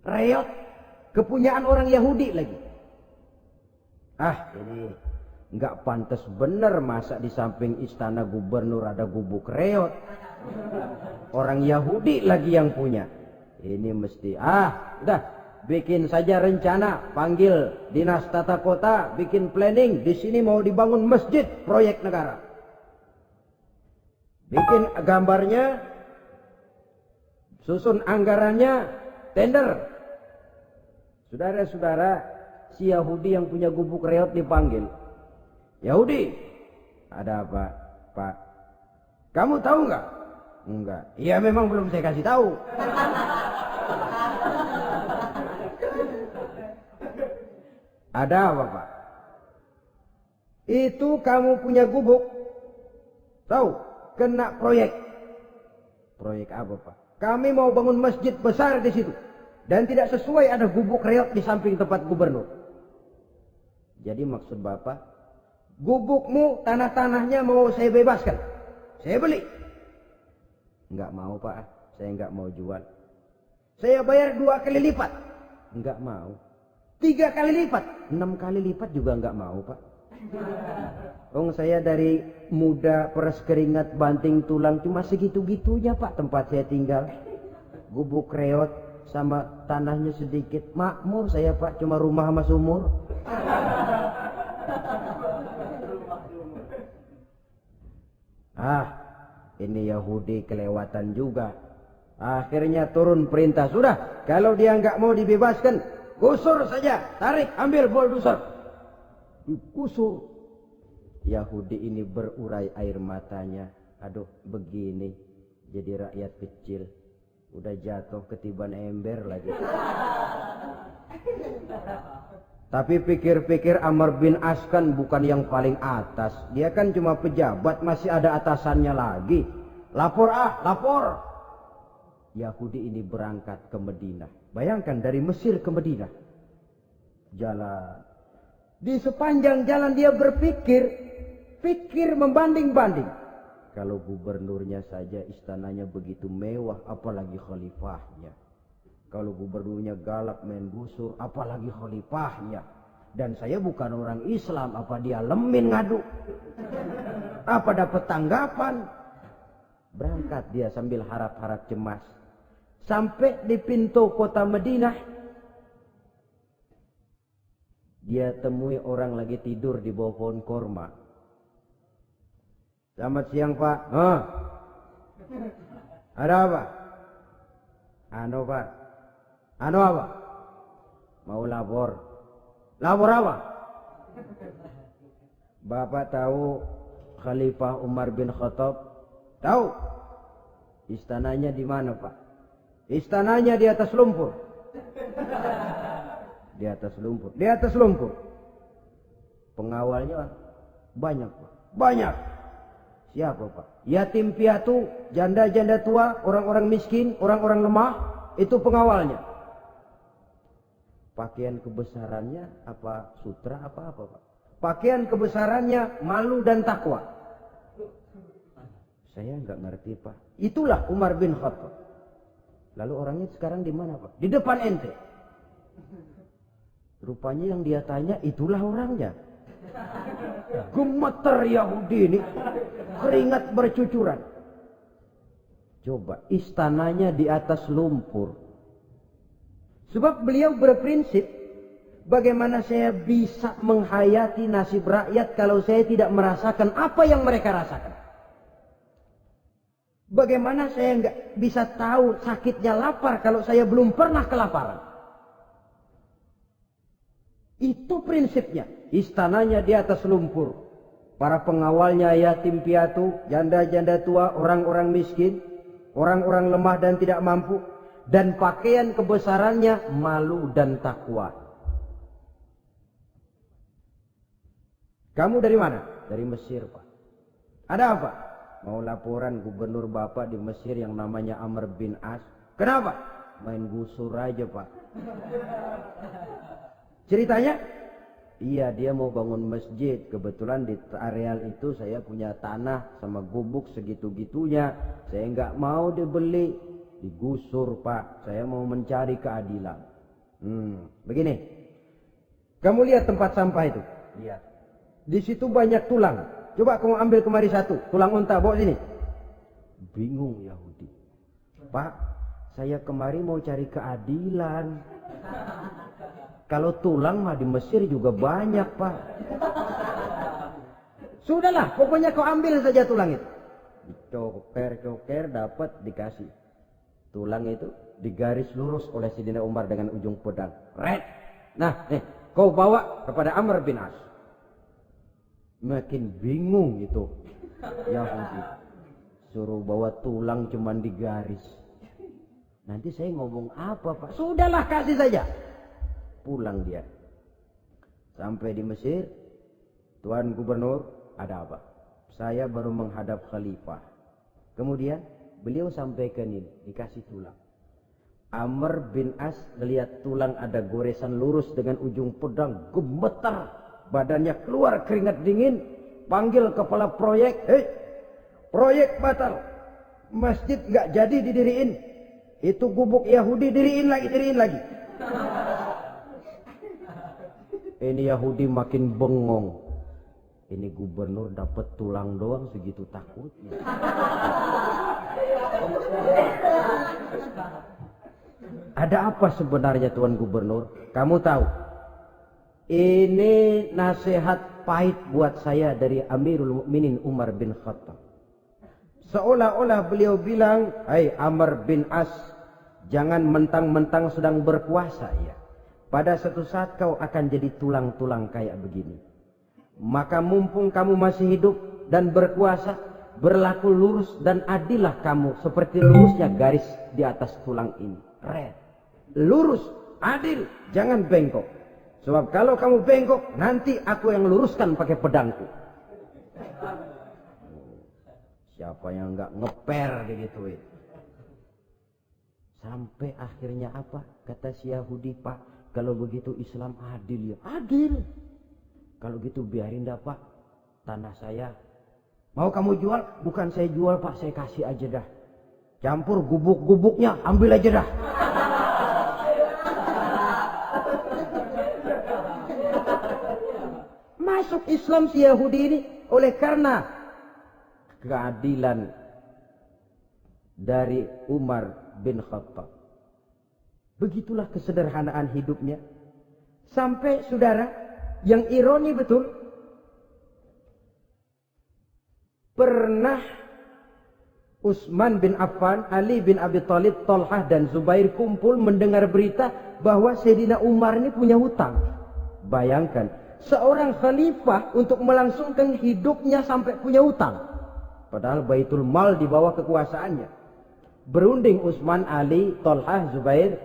reot, kepunyaan orang Yahudi lagi. Ini nggak pantas bener, masa di samping istana gubernur ada gubuk reot. Orang Yahudi lagi yang punya. Ini mesti, udah. Bikin saja rencana, panggil dinas tata kota, bikin planning. Di sini mau dibangun masjid, proyek negara. Bikin gambarnya, susun anggarannya, tender. Saudara-saudara, si Yahudi yang punya gubuk reot dipanggil. Yahudi, ada apa, Pak? Kamu tahu nggak? Enggak. Iya, memang belum saya kasih tahu. Ada apa, Pak? Itu kamu punya gubuk. Tahu? Kena proyek. Proyek apa, Pak? Kami mau bangun masjid besar di situ. Dan tidak sesuai ada gubuk reot di samping tempat gubernur. Jadi maksud Bapak, gubukmu, tanah-tanahnya mau saya bebaskan. Saya beli. Enggak mau, Pak. Saya enggak mau jual. Saya bayar 2 kali lipat. Enggak mau. 3 kali lipat, 6 kali lipat juga enggak mau, Pak. Saya dari muda peres keringat banting tulang cuma segitu-gitunya, Pak, tempat saya tinggal. Gubuk reot sama tanahnya sedikit. Makmur saya, Pak, cuma rumah sama sumur. Ini Yahudi kelewatan juga. Akhirnya turun perintah, sudah, kalau dia enggak mau dibebaskan, gusur saja, tarik, ambil bulldozer. Digusur. Yahudi ini berurai air matanya. Aduh, begini jadi rakyat kecil. Udah jatuh ketiban ember lagi. Tapi pikir-pikir Amr bin As kan bukan yang paling atas. Dia kan cuma pejabat, masih ada atasannya lagi. Lapor, lapor. Yahudi ini berangkat ke Madinah. Bayangkan dari Mesir ke Madinah. Jalan. Di sepanjang jalan dia pikir membanding-banding. Kalau gubernurnya saja istananya begitu mewah, apalagi khalifahnya. Kalau gubernurnya galak main gusur, apalagi khalifahnya. Dan saya bukan orang Islam, apa dia lemin ngadu? Apa dapat tanggapan? Berangkat dia sambil harap-harap cemas. Sampai di pintu kota Madinah, dia temui orang lagi tidur di bawah pohon korma. Selamat siang, Pak. Ada apa? Pak. Apa? Mau lapor. Lapor apa? Bapak tahu Khalifah Umar bin Khattab? Tahu? Istananya di mana, Pak? Istananya di atas lumpur. Di atas lumpur. Pengawalnya banyak, Pak. Banyak. Siapa, Pak? Yatim piatu, janda-janda tua, orang-orang miskin, orang-orang lemah, itu pengawalnya. Pakaian kebesarannya apa sutra apa-apa, Pak? Pakaian kebesarannya malu dan takwa. Saya nggak ngerti, Pak. Itulah Umar bin Khattab. Lalu orangnya sekarang di mana, Pak? Di depan ente. Rupanya yang dia tanya itulah orangnya. Gemeter Yahudi ini, keringat bercucuran. Coba, istananya di atas lumpur. Sebab beliau berprinsip, bagaimana saya bisa menghayati nasib rakyat kalau saya tidak merasakan apa yang mereka rasakan. Bagaimana saya nggak bisa tahu sakitnya lapar kalau saya belum pernah kelaparan. Itu prinsipnya. Istananya di atas lumpur. Para pengawalnya yatim piatu, janda-janda tua, orang-orang miskin, orang-orang lemah dan tidak mampu. Dan pakaian kebesarannya malu dan takwa. Kamu dari mana? Dari Mesir, Pak. Ada apa? Mau laporan gubernur Bapak di Mesir yang namanya Amr bin As. Kenapa? Main gusur aja, Pak. Ceritanya? Iya, dia mau bangun masjid. Kebetulan di areal itu saya punya tanah sama gubuk segitu-gitunya. Saya nggak mau dibeli. Digusur, Pak. Saya mau mencari keadilan. Begini. Kamu lihat tempat sampah itu? Lihat. Di situ banyak tulang. Coba kamu ambil kemari satu. Tulang unta, bawa sini. Bingung Yahudi. Pak, saya kemari mau cari keadilan. Kalau tulang mah di Mesir juga banyak, Pak. Sudahlah, pokoknya kau ambil saja tulang itu. Coker, dapat, dikasih. Tulang itu digaris lurus oleh Sidina Umar dengan ujung pedang. Red. Nah, kau bawa kepada Amr bin As. Makin bingung itu Yahudi. Suruh bawa tulang cuman digaris. Nanti saya ngomong apa, Pak? Sudahlah, kasih saja. Pulang dia. Sampai di Mesir. Tuan Gubernur, ada apa? Saya baru menghadap khalifah. Kemudian beliau sampaikan ini, dikasih tulang. Amr bin As melihat tulang ada goresan lurus dengan ujung pedang, gemetar. Badannya keluar keringat dingin. Panggil kepala proyek. Proyek batal. Masjid nggak jadi didiriin. Itu gubuk Yahudi diriin lagi. Ini Yahudi makin bengong. Ini gubernur dapat tulang doang segitu takutnya. Ada apa sebenarnya Tuan Gubernur? Kamu tahu? Ini nasihat pahit buat saya dari Amirul Mukminin Umar bin Khattab. Seolah-olah beliau bilang, "Hai Amr bin As, jangan mentang-mentang sedang berkuasa ya. Pada suatu saat kau akan jadi tulang-tulang kayak begini. Maka mumpung kamu masih hidup dan berkuasa, berlaku lurus dan adillah kamu seperti lurusnya garis di atas tulang ini. Red. Lurus, adil, jangan bengkok. Sebab kalau kamu bengkok, nanti aku yang luruskan pakai pedangku." Siapa yang nggak ngeper digituin? Sampai akhirnya apa? Kata si Yahudi, "Pak, kalau begitu Islam adil ya." Adil. Kalau gitu biarin dah, Pak. Tanah saya. Mau kamu jual? Bukan saya jual, Pak. Saya kasih aja dah. Campur gubuk-gubuknya, ambil aja dah. Masuk Islam si Yahudi ini oleh karena keadilan dari Umar bin Khattab. Begitulah kesederhanaan hidupnya. Sampai saudara, yang ironi betul, pernah Utsman bin Affan, Ali bin Abi Thalib, Thalhah dan Zubair kumpul mendengar berita bahwa Sayyidina Umar ini punya hutang. Bayangkan, seorang khalifah untuk melangsungkan hidupnya sampai punya hutang. Padahal Baitul Mal di bawah kekuasaannya. Berunding Utsman, Ali, Thalhah, Zubair.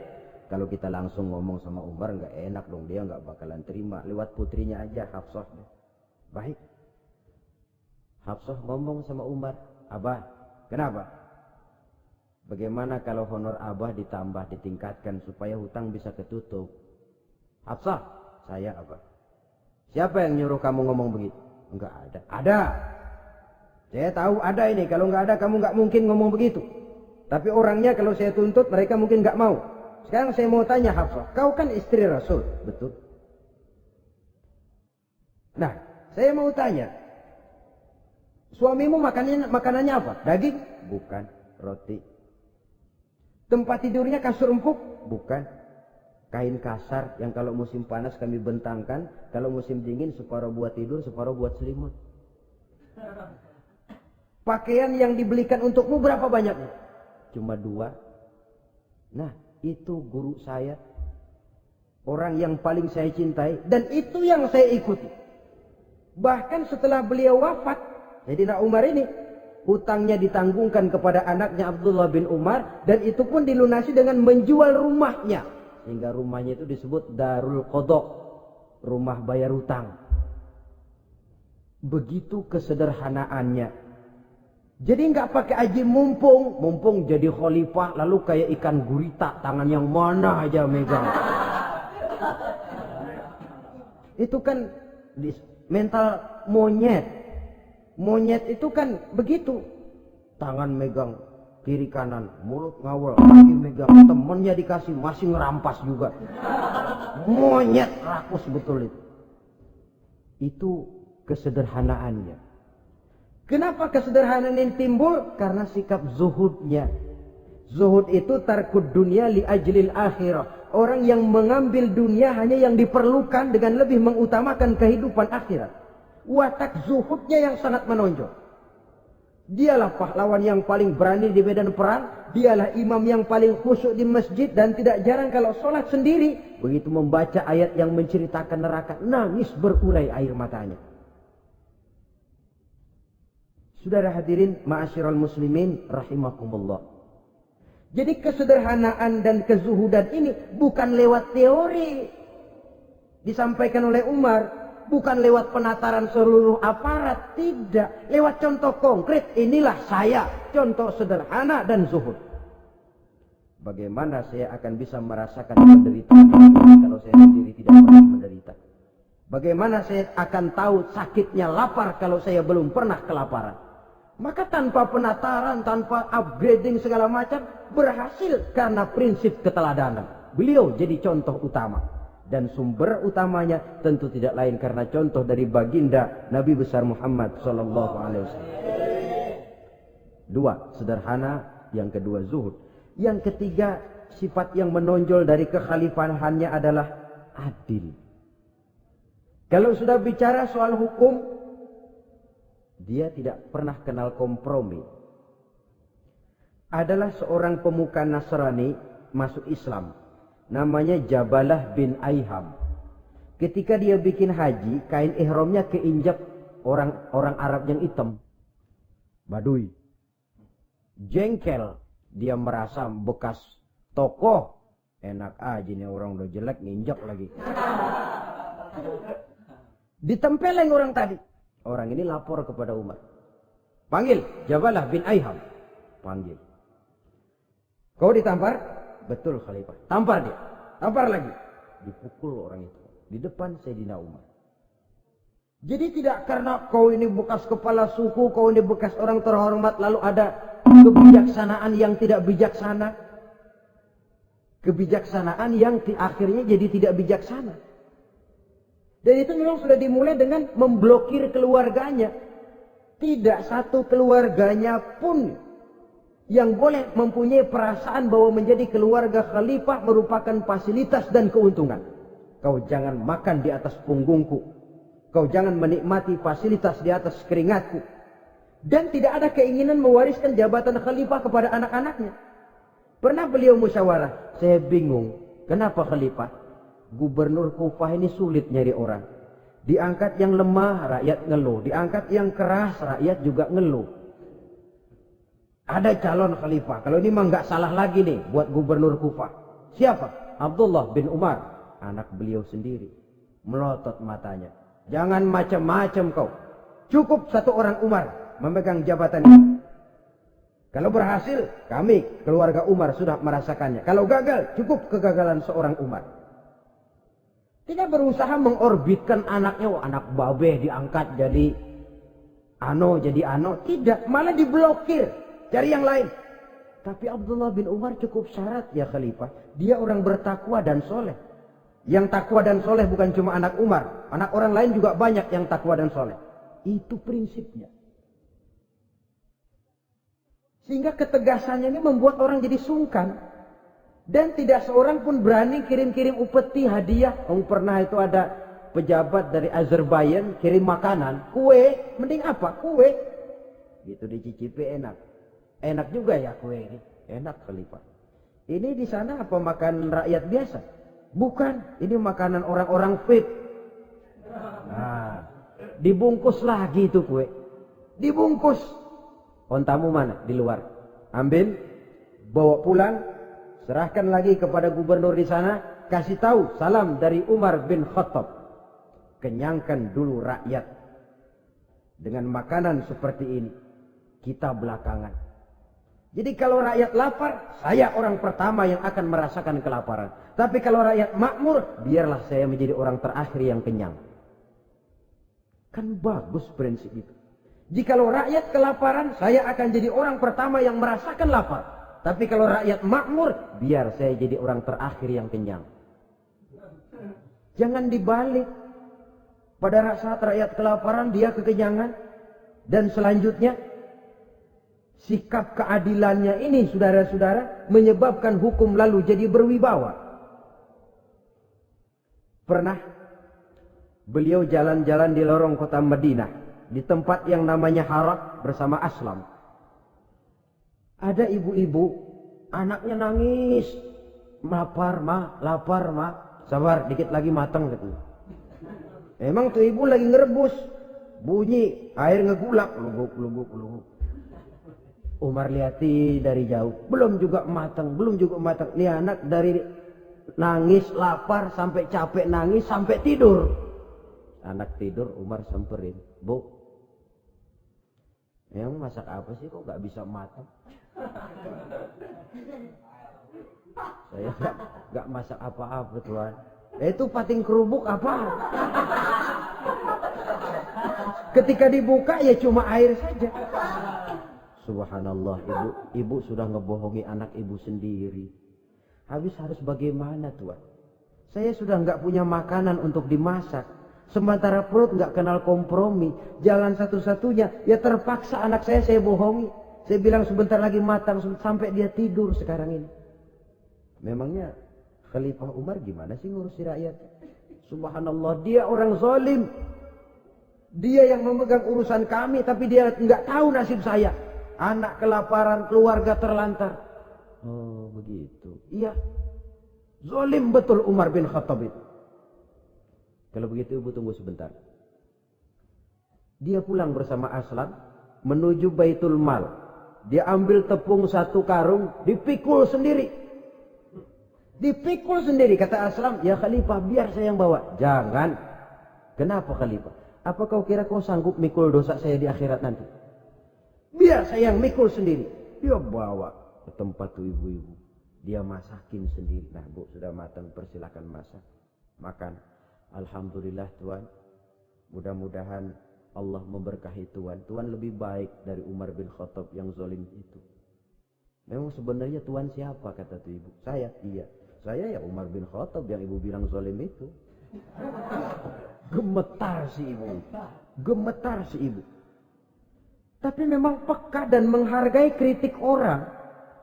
Kalau kita langsung ngomong sama Umar nggak enak dong, dia nggak bakalan terima. Lewat putrinya aja, Hafsah. Baik. Hafsah ngomong sama Umar, Abah, kenapa? Bagaimana kalau honor Abah ditambah, ditingkatkan supaya hutang bisa ketutup? Hafsah, saya Abah. Siapa yang nyuruh kamu ngomong begitu? Enggak ada. Ada. Saya tahu ada ini. Kalau enggak ada kamu enggak mungkin ngomong begitu. Tapi orangnya kalau saya tuntut mereka mungkin enggak mau. Sekarang saya mau tanya Hafsah, kau kan istri Rasul, betul? Nah, saya mau tanya, suamimu makanannya apa? Daging? Bukan. Roti. Tempat tidurnya kasur empuk? Bukan. Kain kasar yang kalau musim panas kami bentangkan, kalau musim dingin separuh buat tidur, separuh buat selimut. Pakaian yang dibelikan untukmu berapa banyaknya? Cuma 2. Nah, itu guru saya. Orang yang paling saya cintai, dan itu yang saya ikuti. Bahkan setelah beliau wafat, Sayyidina Umar ini, hutangnya ditanggungkan kepada anaknya Abdullah bin Umar, dan itu pun dilunasi dengan menjual rumahnya. Sehingga rumahnya itu disebut Darul Qadha, rumah bayar hutang. Begitu kesederhanaannya. Jadi nggak pakai aji mumpung jadi khalifah lalu kayak ikan gurita, tangan yang mana aja megang. Itu kan mental monyet. Monyet itu kan begitu. Tangan megang kiri kanan, mulut ngawal, kaki megang, temennya dikasih masih ngerampas juga. Monyet rakus betul itu. Itu kesederhanaannya. Kenapa kesederhanaan ini timbul? Karena sikap zuhudnya. Zuhud itu tarkud dunia li ajlil akhirah. Orang yang mengambil dunia hanya yang diperlukan dengan lebih mengutamakan kehidupan akhirat. Watak zuhudnya yang sangat menonjol. Dialah pahlawan yang paling berani di medan perang. Dialah imam yang paling khusyuk di masjid. Dan tidak jarang kalau sholat sendiri, begitu membaca ayat yang menceritakan neraka, nangis berurai air matanya. Saudara hadirin ma'asyiral muslimin rahimakumullah. Jadi kesederhanaan dan kezuhudan ini bukan lewat teori disampaikan oleh Umar. Bukan lewat penataran seluruh aparat, tidak. Lewat contoh konkret, inilah saya. Contoh sederhana dan zuhud. Bagaimana saya akan bisa merasakan penderitaan kalau saya sendiri tidak pernah menderita? Bagaimana saya akan tahu sakitnya lapar kalau saya belum pernah kelaparan? Maka tanpa penataran, tanpa upgrading segala macam, berhasil karena prinsip keteladanan. Beliau jadi contoh utama. Dan sumber utamanya tentu tidak lain karena contoh dari baginda Nabi besar Muhammad sallallahu alaihi wasallam. 2, sederhana, yang kedua zuhud. Yang ketiga, sifat yang menonjol dari kekhalifahannya adalah adil. Kalau sudah bicara soal hukum, dia tidak pernah kenal kompromi. Adalah seorang pemuka Nasrani masuk Islam. Namanya Jabalah bin Aiham. Ketika dia bikin haji, kain ihramnya keinjak orang Arab yang hitam. Badui. Jengkel. Dia merasa bekas tokoh. Enak aja nih orang udah jelek nginjak lagi. Ditempeleng orang tadi. Orang ini lapor kepada Umar. Panggil Jabalah bin Aiham. Panggil. Kau ditampar? Betul Khalifah. Tampar dia. Tampar lagi. Dipukul orang itu. Di depan Sayyidina Umar. Jadi tidak karena kau ini bekas kepala suku, kau ini bekas orang terhormat, lalu ada kebijaksanaan yang tidak bijaksana. Kebijaksanaan yang akhirnya jadi tidak bijaksana. Dan itu memang sudah dimulai dengan memblokir keluarganya. Tidak satu keluarganya pun yang boleh mempunyai perasaan bahwa menjadi keluarga khalifah merupakan fasilitas dan keuntungan. Kau jangan makan di atas punggungku. Kau jangan menikmati fasilitas di atas keringatku. Dan tidak ada keinginan mewariskan jabatan khalifah kepada anak-anaknya. Pernah beliau musyawarah. Saya bingung. Kenapa khalifah? Gubernur Kufah ini sulit nyari orang. Diangkat yang lemah, rakyat ngeluh. Diangkat yang keras, rakyat juga ngeluh. Ada calon khalifah. Kalau ini mah nggak salah lagi nih buat gubernur Kufah. Siapa? Abdullah bin Umar. Anak beliau sendiri. Melotot matanya. Jangan macam-macam kau. Cukup satu orang Umar memegang jabatan ini. Kalau berhasil, kami keluarga Umar sudah merasakannya. Kalau gagal, cukup kegagalan seorang Umar. Tidak berusaha mengorbitkan anaknya, anak babe diangkat jadi ano. Tidak, malah diblokir. Cari yang lain. Tapi Abdullah bin Umar cukup syarat ya Khalifah. Dia orang bertakwa dan soleh. Yang takwa dan soleh bukan cuma anak Umar. Anak orang lain juga banyak yang takwa dan soleh. Itu prinsipnya. Sehingga ketegasannya ini membuat orang jadi sungkan. Dan tidak seorang pun berani kirim-kirim upeti hadiah. Kamu pernah itu ada pejabat dari Azerbaijan kirim makanan. Kue, mending apa? Kue. Gitu dicicipi enak. Enak juga ya kue ini. Enak Khalifah. Ini di sana apa makan rakyat biasa? Bukan. Ini makanan orang-orang fit. Nah, dibungkus lagi itu kue. Dibungkus. Ontamu mana? Di luar. Ambil, bawa pulang, serahkan lagi kepada gubernur di sana, kasih tahu salam dari Umar bin Khattab. Kenyangkan dulu rakyat dengan makanan seperti ini. Kita belakangan. Jadi kalau rakyat lapar, saya orang pertama yang akan merasakan kelaparan. Tapi kalau rakyat makmur, biarlah saya menjadi orang terakhir yang kenyang. Kan bagus prinsip itu. Jikalau rakyat kelaparan, saya akan jadi orang pertama yang merasakan lapar. Tapi kalau rakyat makmur, biar saya jadi orang terakhir yang kenyang. Jangan dibalik. Pada saat rakyat kelaparan, dia kekenyangan. Dan selanjutnya, sikap keadilannya ini, saudara-saudara, menyebabkan hukum lalu jadi berwibawa. Pernah beliau jalan-jalan di lorong kota Madinah. Di tempat yang namanya Harak bersama Aslam. Ada ibu-ibu, anaknya nangis. Lapar ma. Sabar, dikit lagi matang katanya. Emang tuh ibu lagi ngerebus. Bunyi, air ngegulak. Luguk. Umar lihati dari jauh. Belum juga matang. Nih anak dari nangis, lapar, sampai capek nangis, sampai tidur. Anak tidur, Umar samperin. Bu, yang masak apa sih kok gak bisa matang? Saya gak masak apa-apa Tuhan. Itu pating kerubuk apa? Ketika dibuka ya cuma air saja. Subhanallah, ibu sudah ngebohongi anak ibu sendiri. Habis harus bagaimana Tuhan? Saya sudah gak punya makanan untuk dimasak. Sementara perut nggak kenal kompromi. Jalan satu-satunya, ya terpaksa anak saya bohongi. Saya bilang sebentar lagi matang, sampai dia tidur sekarang ini. Memangnya Khalifah Umar gimana sih ngurusi rakyat? Subhanallah, dia orang zalim. Dia yang memegang urusan kami, tapi dia nggak tahu nasib saya. Anak kelaparan, keluarga terlantar. Oh begitu. Iya, zalim betul Umar bin Khattab itu. Kalau begitu ibu tunggu sebentar. Dia pulang bersama Aslam menuju Baitul Mal. Dia ambil tepung 1 karung, dipikul sendiri. Kata Aslam, ya Khalifah biar saya yang bawa. Jangan. Kenapa Khalifah? Apa kau kira kau sanggup mikul dosa saya di akhirat nanti? Biar saya yang mikul sendiri. Dia bawa ke tempat tuh ibu-ibu. Dia masakin sendiri. Nah bu, sudah matang, persilakan masak. Makan. Alhamdulillah Tuhan. Mudah-mudahan Allah memberkahi Tuhan. Tuhan lebih baik dari Umar bin Khattab yang zalim itu. Memang sebenarnya Tuhan siapa kata tuh ibu? Saya. Iya. Saya ya Umar bin Khattab yang ibu bilang zalim itu. Gemetar si ibu. Tapi memang peka dan menghargai kritik orang.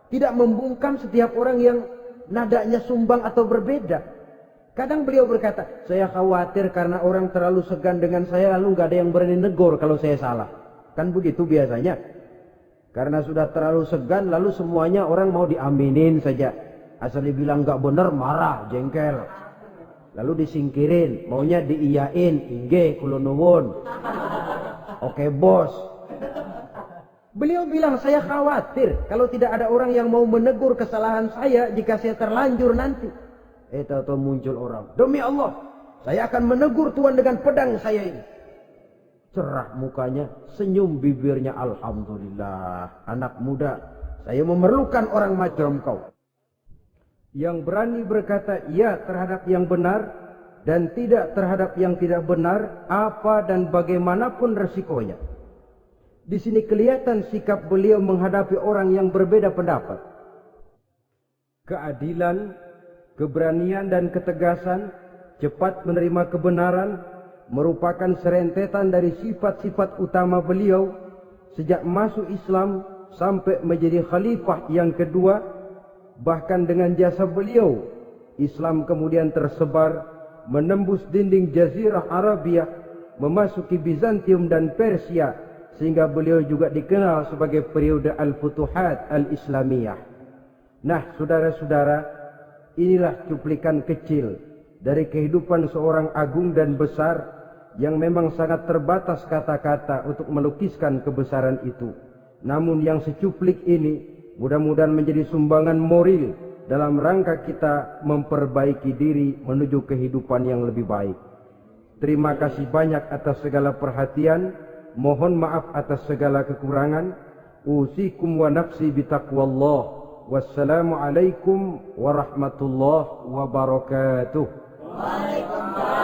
Tidak membungkam setiap orang yang nadanya sumbang atau berbeda. Kadang beliau berkata, saya khawatir karena orang terlalu segan dengan saya lalu gak ada yang berani negur kalau saya salah. Kan begitu biasanya. Karena sudah terlalu segan lalu semuanya orang mau diaminin saja. Asal dibilang gak benar marah, jengkel. Lalu disingkirin, maunya diiyain, inge, kulunuwun. Oke bos. Beliau bilang saya khawatir kalau tidak ada orang yang mau menegur kesalahan saya jika saya terlanjur nanti. Tahu-tahu muncul orang. Demi Allah, Saya akan menegur Tuhan dengan pedang saya ini. Cerah mukanya, senyum bibirnya. Alhamdulillah, anak muda, saya memerlukan orang macam kau. Yang berani berkata ya terhadap yang benar dan tidak terhadap yang tidak benar, apa dan bagaimanapun resikonya. Di sini kelihatan sikap beliau menghadapi orang yang berbeda pendapat. Keadilan, keberanian dan ketegasan, cepat menerima kebenaran, merupakan serentetan dari sifat-sifat utama beliau sejak masuk Islam sampai menjadi khalifah yang kedua. Bahkan dengan jasa beliau, Islam kemudian tersebar, menembus dinding Jazirah Arabia, memasuki Bizantium dan Persia, sehingga beliau juga dikenal sebagai periode Al-Futuhat Al-Islamiyah. Nah, saudara-saudara, inilah cuplikan kecil dari kehidupan seorang agung dan besar yang memang sangat terbatas kata-kata untuk melukiskan kebesaran itu. Namun yang secuplik ini mudah-mudahan menjadi sumbangan moral dalam rangka kita memperbaiki diri menuju kehidupan yang lebih baik. Terima kasih banyak atas segala perhatian. Mohon maaf atas segala kekurangan. Usikum wa nafsi bitaqwallah. Wassalamualaikum warahmatullahi wabarakatuh. Waalaikumsalam.